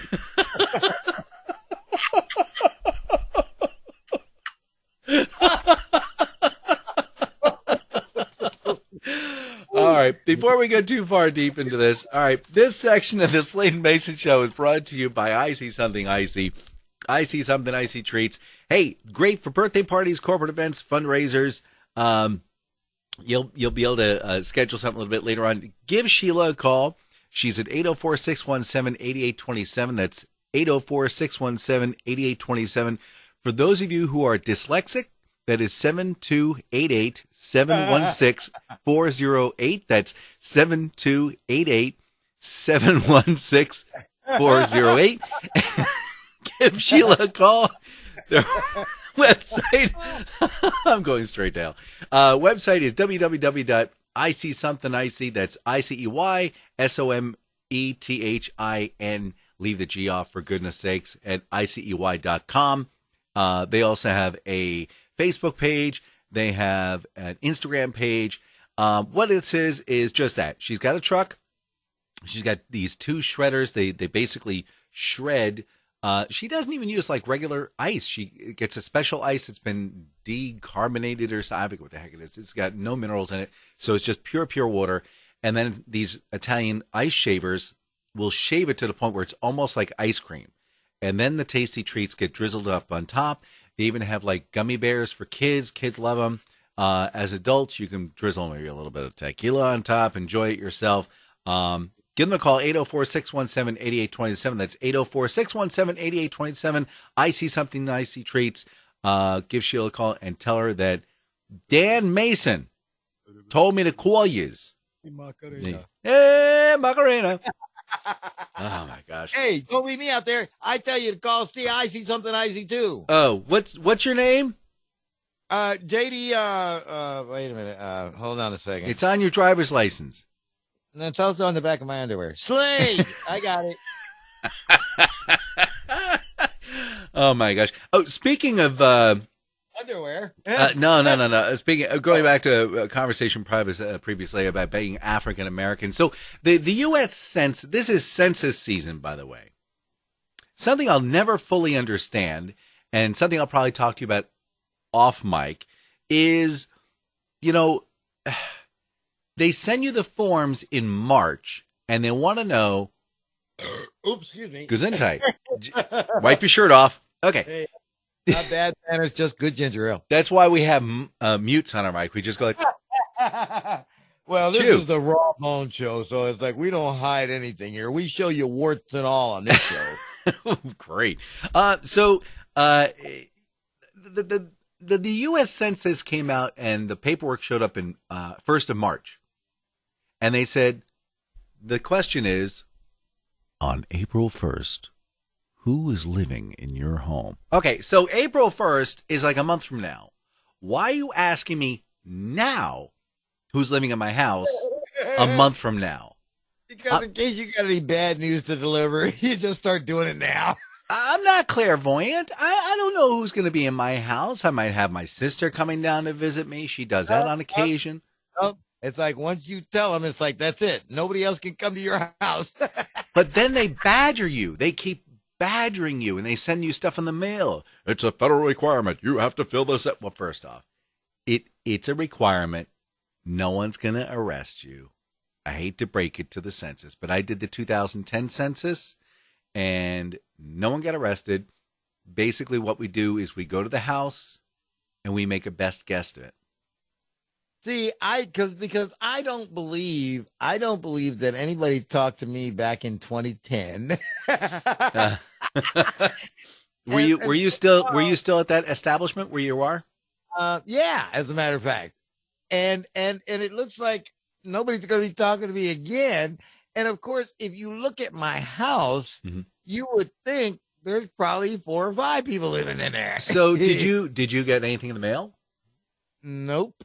All right, before we get too far deep into this, all right, this section of the Slade and Mayson Show is brought to you by I See Something Icy. I See Something Icy treats. Hey, great for birthday parties, corporate events, fundraisers. You'll be able to schedule something a little bit later on. Give Sheila a call. She's at 804-617-8827. That's 804-617-8827. For those of you who are dyslexic, that is 728-716-408. That's 728-716-408. Give Sheila a call. Their website, I'm going straight down. Website is www.icsomething.icy. That's ICEYSOMETHIN. Leave the G off for goodness sakes at ICEY.com. They also have a Facebook page. They have an Instagram page. What this is just that. She's got a truck. She's got these two shredders. They basically shred. She doesn't even use like regular ice. She gets a special ice. It's been decarbonated or something. I forget what the heck it is. It's got no minerals in it. So it's just pure water. And then these Italian ice shavers will shave it to the point where it's almost like ice cream. And then the tasty treats get drizzled up on top. They even have like gummy bears for kids. Kids love them. As adults, you can drizzle maybe a little bit of tequila on top. Enjoy it yourself. Give them a call, 804-617-8827. That's 804-617-8827. I See Something Icy treats. Give Sheila a call and tell her that Dan Mayson told me to call yous. Macarena. Hey, Macarena. Oh my gosh. Hey, don't leave me out there. I tell you to call Steve. I see something I see too. Oh, what's your name? JD, wait a minute. Hold on a second. It's on your driver's license. And it's also on the back of my underwear. Slade! I got it. Oh my gosh. Oh, speaking of Underwear? no. Speaking, going back to a conversation previously about being African American. So the US Census, this is census season, by the way. Something I'll never fully understand, and something I'll probably talk to you about off mic, is, they send you the forms in March, and they want to know. Oops, excuse me. Gesundheit. Wipe your shirt off. Okay. Hey, not bad manners, just good ginger ale. That's why we have mutes on our mic. We just go like. Well, this is the Raw Bone Show, so it's like we don't hide anything here. We show you warts and all on this show. Great. So the U.S. Census came out, and the paperwork showed up in 1st of March, and they said the question is, on April 1st, who is living in your home? Okay, so April 1st is like a month from now. Why are you asking me now who's living in my house a month from now? Because in case you got any bad news to deliver, you just start doing it now. I'm not clairvoyant. I don't know who's going to be in my house. I might have my sister coming down to visit me. She does that on occasion. It's like once you tell them, it's like, that's it. Nobody else can come to your house. But then they badger you. They keep badgering you, and they send you stuff in the mail. It's a federal requirement. You have to fill this out. Well, first off, it's a requirement. No one's going to arrest you. I hate to break it to the census, but I did the 2010 census, and no one got arrested. Basically, what we do is we go to the house, and we make a best guess of it. See, because I don't believe that anybody talked to me back in 2010. Were you still at that establishment where you are? Yeah, as a matter of fact. And it looks like nobody's going to be talking to me again. And of course, if you look at my house, you would think there's probably 4 or 5 people living in there. So did you get anything in the mail? Nope.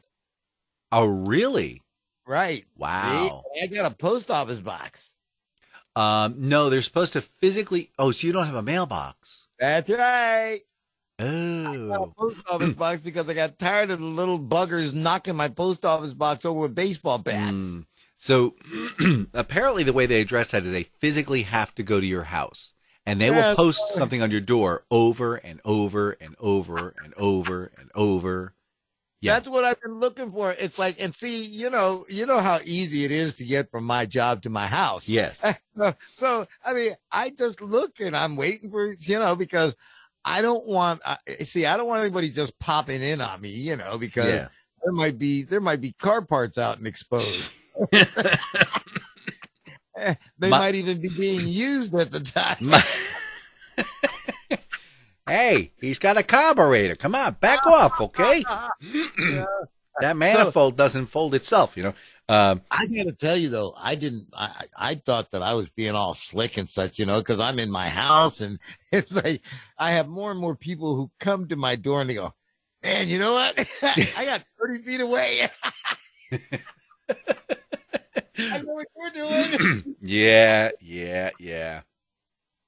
Oh, really? Right. Wow. See, I got a post office box. No, they're supposed to physically. Oh, so you don't have a mailbox? That's right. Oh. I got a post office box because I got tired of the little buggers knocking my post office box over with baseball bats. So apparently the way they address that is they physically have to go to your house, and they will post something on your door over and over and over and over and over. Yeah. That's what I've been looking for. It's like, and see, you know how easy it is to get from my job to my house. Yes. So, I mean, I just look and I'm waiting for, because I don't want anybody just popping in on me, because there might be car parts out and exposed. They might even be being used at the time. Hey, he's got a carburetor. Come on, back off, okay? That manifold doesn't fold itself, I got to tell you, though, I thought that I was being all slick and such, because I'm in my house, and it's like I have more and more people who come to my door and they go, man, you know what? I got 30 feet away. I know what you're doing. Yeah.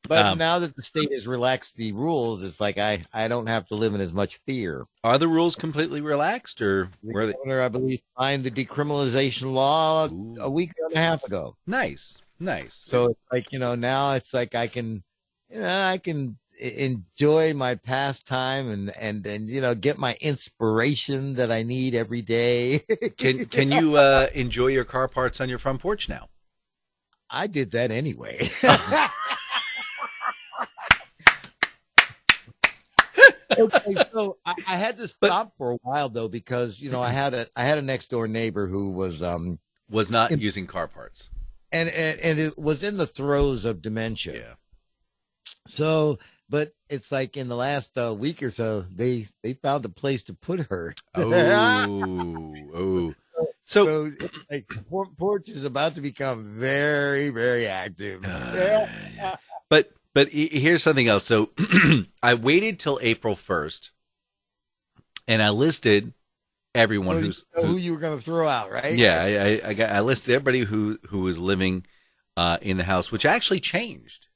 But now that the state has relaxed the rules, it's like I don't have to live in as much fear. Are the rules completely relaxed, or the governor, I believe, signed the decriminalization law a week and a half ago? Nice. So it's like, now it's like I can enjoy my pastime and get my inspiration that I need every day. Can you enjoy your car parts on your front porch now? I did that anyway. Okay, so I had to stop for a while though, because I had a next door neighbor who was not using car parts, and it was in the throes of dementia. Yeah. So, but it's like in the last week or so, they found a place to put her. Oh. So like, porch is about to become very, very active. But here's something else. So I waited till April 1st, and I listed everyone who you were going to throw out, right? Yeah, I listed everybody who was living in the house, which actually changed,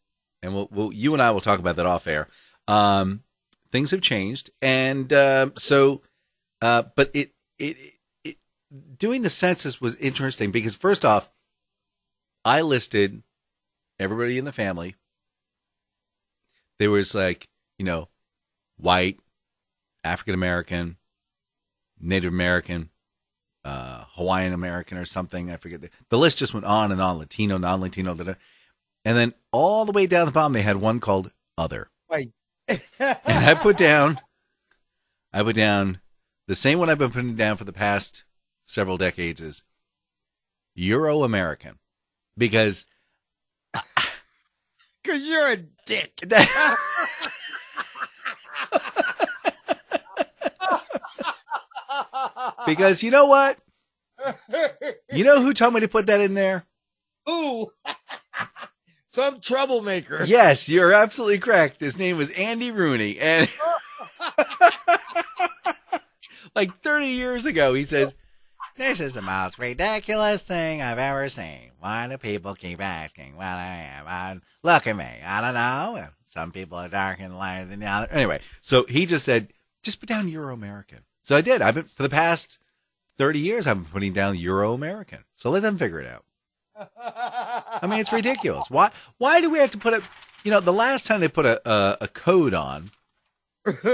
and you and I will talk about that off air. Things have changed, and but it doing the census was interesting because first off, I listed everybody in the family. There was like, white, African American, Native American, Hawaiian American or something. I forget. The list just went on and on. Latino, non-Latino. And then all the way down the bottom, they had one called Other. Right. And I put down the same one I've been putting down for the past several decades is Euro-American. Because you're a dick. Because you know what? You know who told me to put that in there? Ooh. Some troublemaker. Yes, you're absolutely correct. His name was Andy Rooney. And like 30 years ago, he says, "This is the most ridiculous thing I've ever seen. Why do people keep asking what I am? Look at me. I don't know. Some people are darker and lighter than the other." Anyway, so he just said, just put down Euro-American. So I did. For the past 30 years, I've been putting down Euro-American. So let them figure it out. I mean, it's ridiculous. Why do we have to put the last time they put a code on,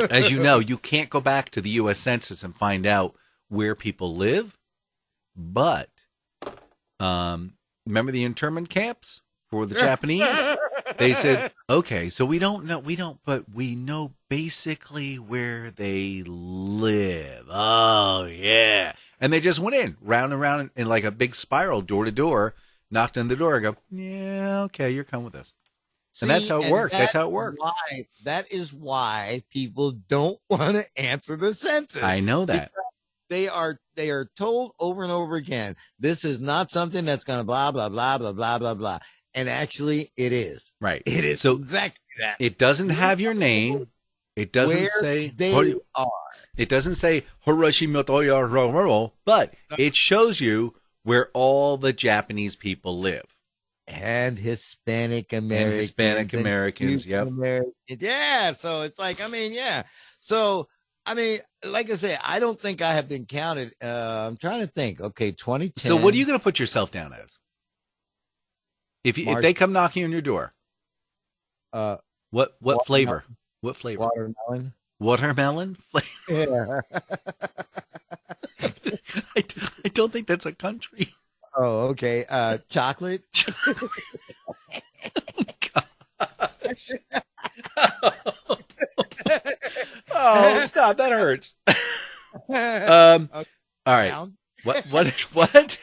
as you know, you can't go back to the US Census and find out where people live. But remember the internment camps for the Japanese? They said, okay, so we know basically where they live. Oh, yeah. And they just went in, round and round in like a big spiral, door to door, knocked on the door, and go, yeah, okay, you're coming with us. And that's how it worked. That's how it worked. That is why people don't want to answer the census. I know that. They are told over and over again, this is not something that's going to blah, blah, blah, blah, blah, blah, blah. And actually, it is. Right. It is so exactly that. It doesn't have your name. It doesn't say they are. It doesn't say Hiroshima, but it shows you where all the Japanese people live. And Hispanic Americans. Yep. Yeah. So it's like, yeah. So, like I say, I don't think I have been counted. I'm trying to think. Okay, 2010. So what are you going to put yourself down as? If they come knocking on your door, what flavor? What flavor? Watermelon. Yeah. I don't think that's a country. Oh, okay. Chocolate. Oh, stop! That hurts. All right. Brown. What?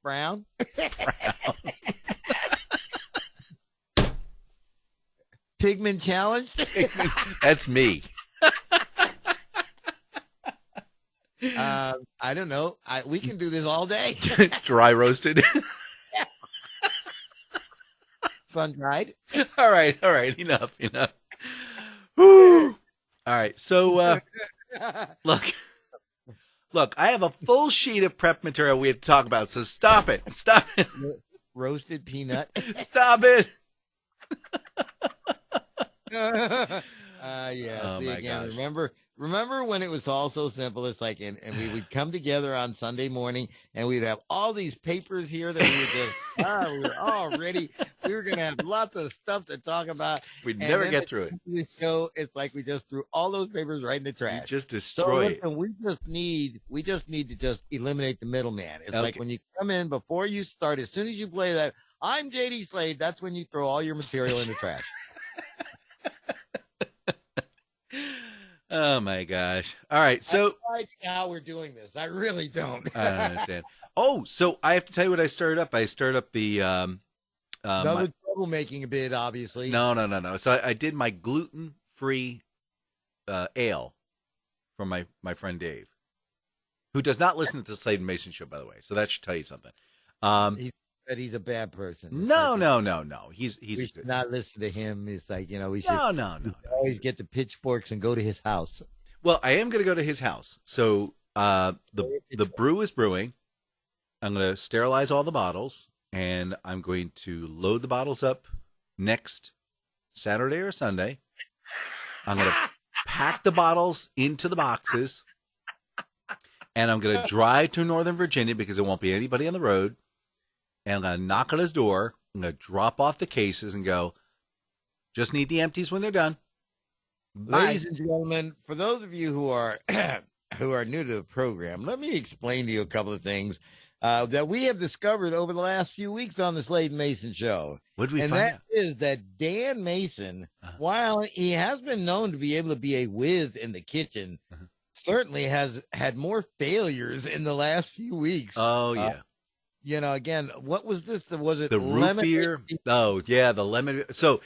Brown. Pigment challenge. That's me. I don't know. We can do this all day. Dry roasted. Sun dried. All right. Enough. Whew. All right. So, look. I have a full sheet of prep material we have to talk about. So stop it. Roasted peanut. Stop it. Yeah. Oh see my again. gosh. Remember when it was all so simple? It's like, and we would come together on Sunday morning, and we'd have all these papers here that we would just, we were all ready. We were going to have lots of stuff to talk about. We'd never get through it. The show, it's like we just threw all those papers right in the trash. You just destroy it. We just need to just eliminate the middleman. It's like when you come in before you start, as soon as you play that, I'm JD Slade. That's when you throw all your material in the trash. Oh my gosh. All right. So I don't know how we're doing this. I really don't. I don't understand. Oh, so I have to tell you what I stirred up. I stirred up the another troublemaking a bit, obviously. No. So I did my gluten-free ale from my friend Dave. who does not listen to the Slade and Mayson show, by the way. So that should tell you something. He's a bad person. No. He's we a should good. not listen to him. It's like, we should No. always get the pitchforks and go to his house. Well, I am going to go to his house. So the brew is brewing. I'm going to sterilize all the bottles, and I'm going to load the bottles up next Saturday or Sunday. I'm going to pack the bottles into the boxes, and I'm going to drive to Northern Virginia because there won't be anybody on the road. And I'm going to knock on his door. I'm going to drop off the cases and go, just need the empties when they're done. Ladies and gentlemen, for those of you who are who are new to the program, let me explain to you a couple of things that we have discovered over the last few weeks on the Slade and Mayson show. What did we and find that out? is that Dan Mason, while he has been known to be able to be a whiz in the kitchen, certainly has had more failures in the last few weeks. Oh, yeah. Again, what was this? Was it the root beer? Oh, yeah, the lemon. So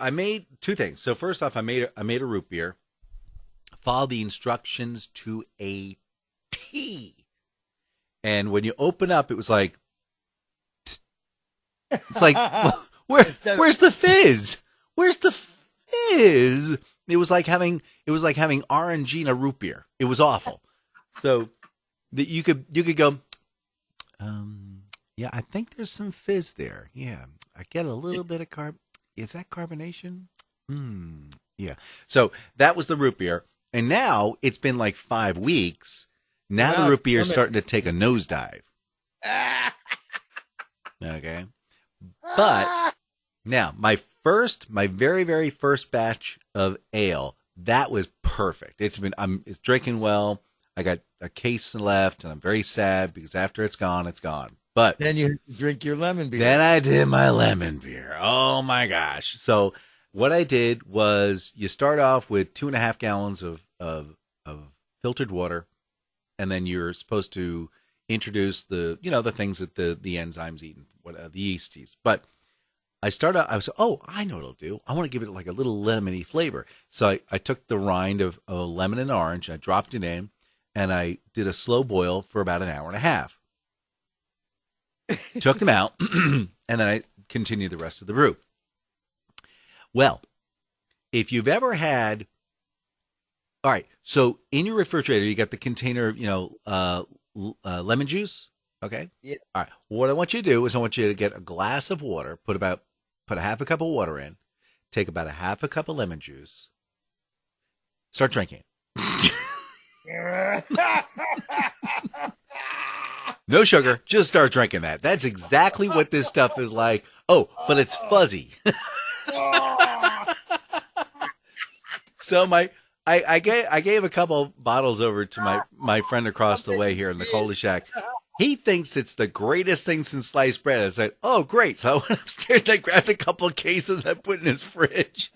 I made two things. So first off, I made a root beer. Followed the instructions to a T. And when you open up, it was like, it's like, where's the fizz? Where's the fizz? It was like having RNG in a root beer. It was awful. So that you could go, yeah, I think there's some fizz there. Yeah, I get a little bit of carb. Is that carbonation? Yeah. So that was the root beer. And now it's been like 5 weeks. Now the root beer is starting to take a nosedive. Okay. But now my very, very first batch of ale, that was perfect. It's drinking well. I got a case left and I'm very sad because after it's gone, it's gone. But then you drink your lemon beer. Then I did my lemon beer. Oh my gosh. So what I did was you start off with 2.5 gallons of filtered water, and then you're supposed to introduce the things that the enzymes eat, the yeast eats. But I know what I'll do. I want to give it like a little lemony flavor. So I took the rind of a lemon and orange, I dropped it in, and I did a slow boil for about 1.5 hours. Took them out, and then I continued the rest of the brew. Well, if you've ever had, all right, so in your refrigerator, you got the container of, lemon juice. Okay. Yeah. All right. What I want you to do is I want you to get a glass of water, put a half a cup of water in, take about a half a cup of lemon juice, start drinking. No sugar, just start drinking that. That's exactly what this stuff is like. Oh, but it's fuzzy. So I gave a couple bottles over to my friend across the way here in the Coley Shack. He thinks it's the greatest thing since sliced bread. I said, oh, great. So I went upstairs and I grabbed a couple of cases I put in his fridge.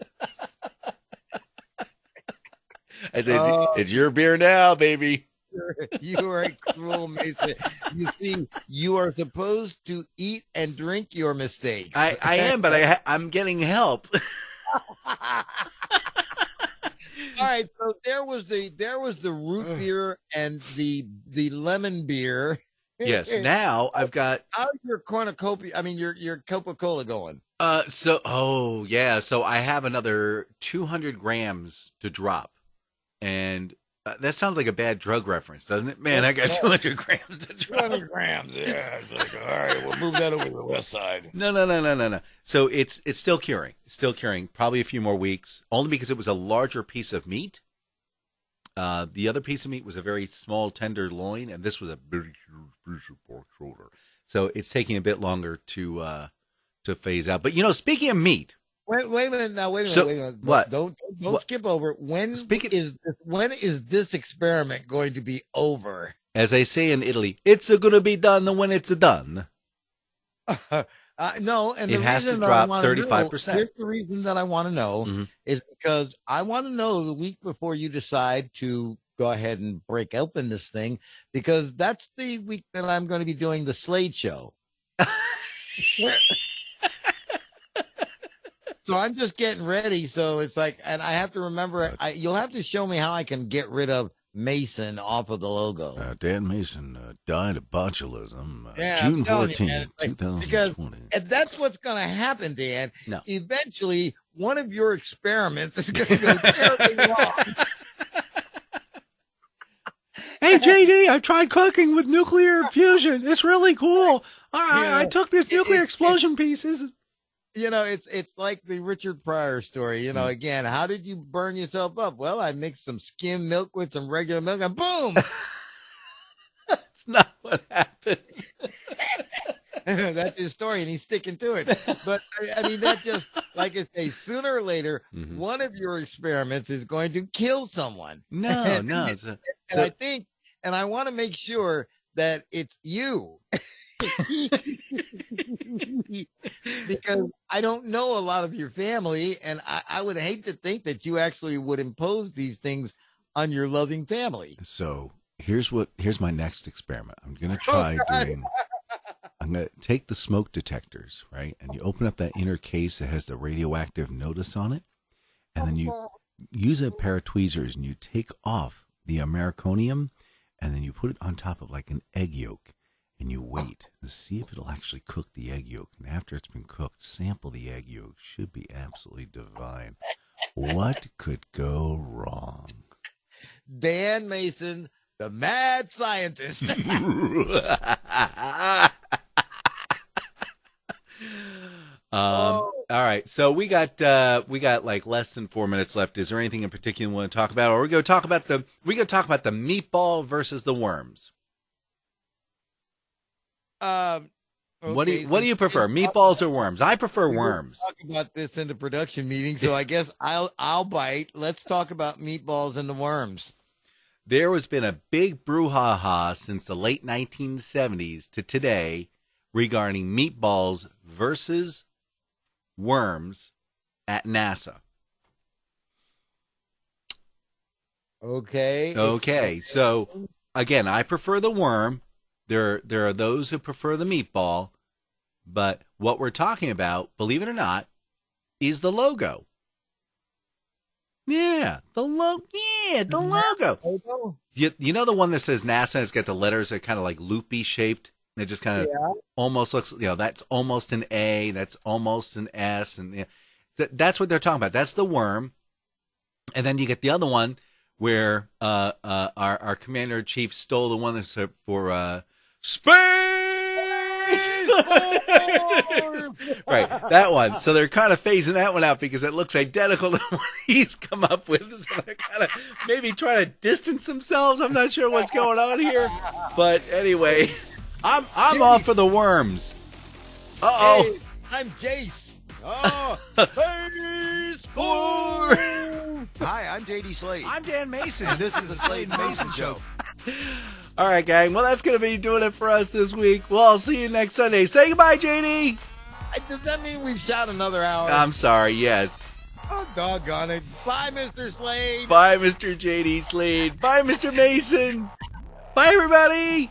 I said, it's your beer now, baby. You are a cruel Mason. You see, you are supposed to eat and drink your mistakes. I am, but I'm getting help. All right, so there was the root beer and the lemon beer. Yes. Now I've got. How's your cornucopia? I mean, your Coca-Cola going? So I have another 200 grams to drop, and that sounds like a bad drug reference, doesn't it? Man, I got 200 grams to drop. 200 grams, yeah. It's like, all right, we'll move that over to the west side. No. So it's still curing. Probably a few more weeks, only because it was a larger piece of meat. The other piece of meat was a very small, tender loin, and this was a big piece of pork shoulder. So it's taking a bit longer to phase out. But speaking of meat. Wait a minute. Now, wait a minute. What? Don't skip over. When is this experiment going to be over? As they say in Italy, it's going to be done when it's done. No, and it has to drop 35%. Here's the reason that I want to know is because I want to know the week before you decide to go ahead and break open this thing, because that's the week that I'm going to be doing the Slade show. So I'm just getting ready. So it's like, and I have to remember, you'll have to show me how I can get rid of Mayson off of the logo. Dan Mayson died of botulism Yeah, June I'm telling you, 14th, man, it's like- 2020. And that's what's going to happen, Dan. No. Eventually, one of your experiments is going to go terribly wrong. Hey, JD, I tried cooking with nuclear fusion. It's really cool. I took these nuclear explosion pieces. You know, it's like the Richard Pryor story. You know, again, how did you burn yourself up? Well, I mixed some skim milk with some regular milk, and boom! That's not what happened. That's his story, and he's sticking to it. But I mean, that just like I say, sooner or later, one of your experiments is going to kill someone. No. And I think, and I want to make sure that it's you. Because I don't know a lot of your family, and I would hate to think that you actually would impose these things on your loving family. So here's my next experiment. I'm going to try I'm going to take the smoke detectors, right? And you open up that inner case that has the radioactive notice on it. And then you use a pair of tweezers and you take off the Americonium, and then you put it on top of like an egg yolk. And you wait to see if it'll actually cook the egg yolk. And after it's been cooked, sample the egg yolk. Should be absolutely divine. What could go wrong? Dan Mayson, the mad scientist. All right. So we got like less than 4 minutes left. Is there anything in particular we want to talk about, or we go talk about the meatball versus the worms? Okay, what do you prefer, meatballs or worms? I prefer worms. We'll talk about this in the production meeting, so I guess I'll bite. Let's talk about meatballs and the worms. There has been a big brouhaha since the late 1970s to today regarding meatballs versus worms at NASA. Okay. So again, I prefer the worm. There are those who prefer the meatball, but what we're talking about, believe it or not, is the logo. Yeah, the logo. You know the one that says NASA has got the letters that are kind of like loopy shaped. It just kind of almost looks, that's almost an A, that's almost an S, and that's what they're talking about. That's the worm, and then you get the other one where our commander in chief stole the one that's for space. Right, that one. So they're kind of phasing that one out because it looks identical to what he's come up with. So they're kind of maybe trying to distance themselves. I'm not sure what's going on here, but anyway, I'm all for the worms. Hey, I'm Jace. Hey, score! Hi, I'm JD Slade. I'm Dan Mayson. And this is the Slade and Mayson Show. All right, gang. Well, that's going to be doing it for us this week. Well, I'll see you next Sunday. Say goodbye, JD. Does that mean we've shot another hour? I'm sorry. Yes. Oh, doggone it. Bye, Mr. Slade. Bye, Mr. JD Slade. Bye, Mr. Mason. Bye, everybody.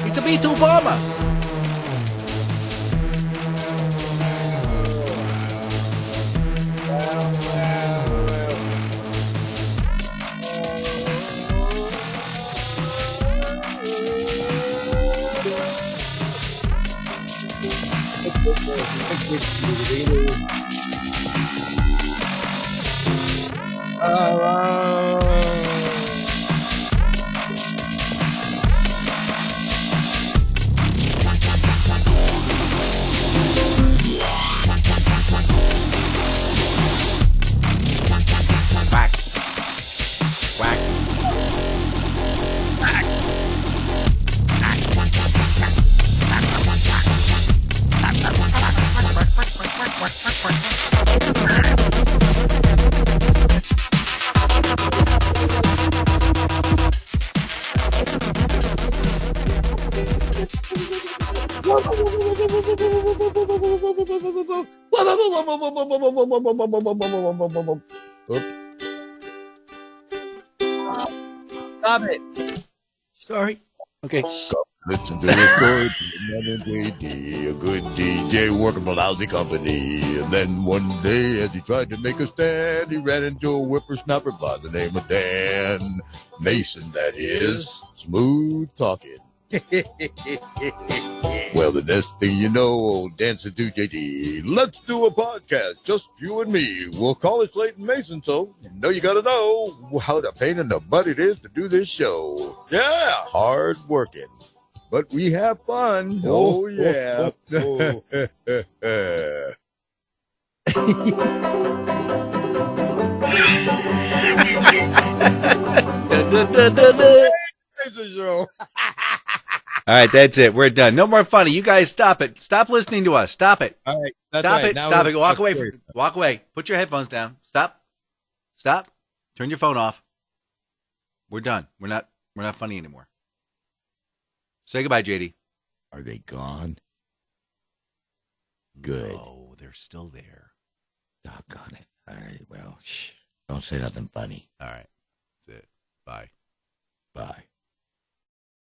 It's a B2 bomber. Stop it. Sorry. Okay. Listen to the story of another JD, a good DJ working for a lousy company. And then one day, as he tried to make a stand, he ran into a whippersnapper by the name of Dan Mason, that is. Smooth talking. Well, the next thing you know, old Dancing to JD, let's do a podcast, just you and me. We'll call it Slade and Mayson, so you know you gotta know how the pain in the butt it is to do this show. Yeah, hard working. But we have fun. Oh, yeah. All right, that's it. We're done. No more funny. You guys stop it. Stop listening to us. Stop it. All right. Stop it. Stop it. Walk away. Walk away. Put your headphones down. Stop. Stop. Turn your phone off. We're done. We're not funny anymore. Say goodbye, JD. Are they gone? Good. Oh, they're still there. Doggone it. All right. Well, don't say nothing funny. All right. That's it. Bye.